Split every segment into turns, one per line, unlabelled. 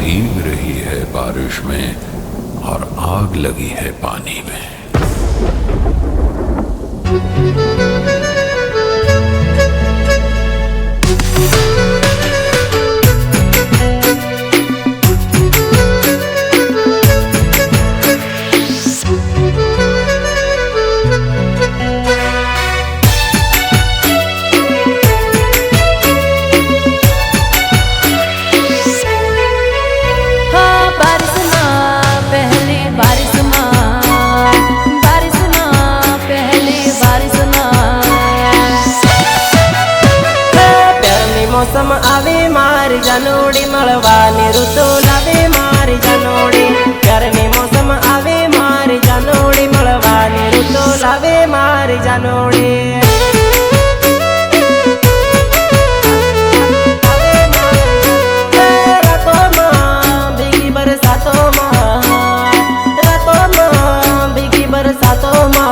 भीग रही है बारिश में और आग लगी है पानी में।
मौसम आवे मारी जानोड़ी मळवानी ऋतु लावे मारी जानोड़ी। प्यारनी मौसम आवे मारी जानोड़ी मळवानी ऋतु लावे मारी जानोड़ी। रातों में भीगी बरसातों में, रातों में भीगी बरसातों में।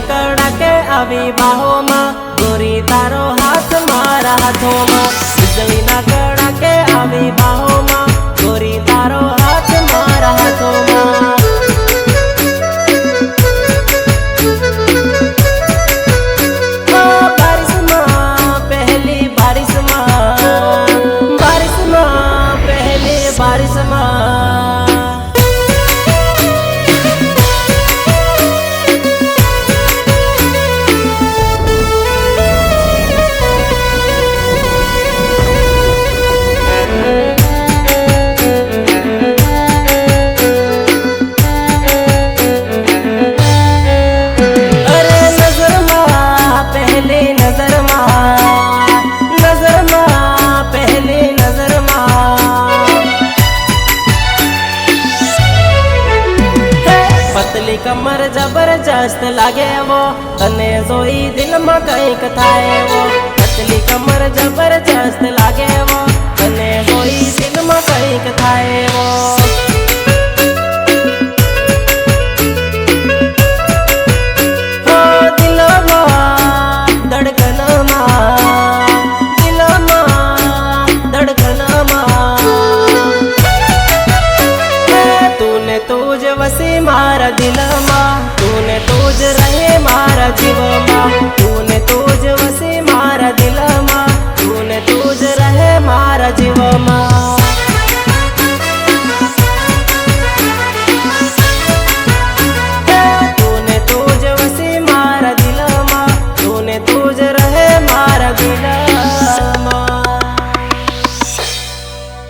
कड़के आवी बाहों में गोरी तारो हाथ मारा हाथों में। बिजली ना कड़के आवी बाहों में गोरी तारो हाथ मारा हाथों में। बारिश में पहली बारिश में, बारिश में पहली बारिश में। पतली कमर जबरदस्त लागे वो, तने जोई दिल में कईक थाए वो। पतली कमर जबरदस्त लागे वो, तने जोई दिल में कईक थाए वो। दिल में धड़कन में, दिल में धड़कन में। तूने तुझ वसी मारा दिल में, तूने तुझ रहे मारा जीवन।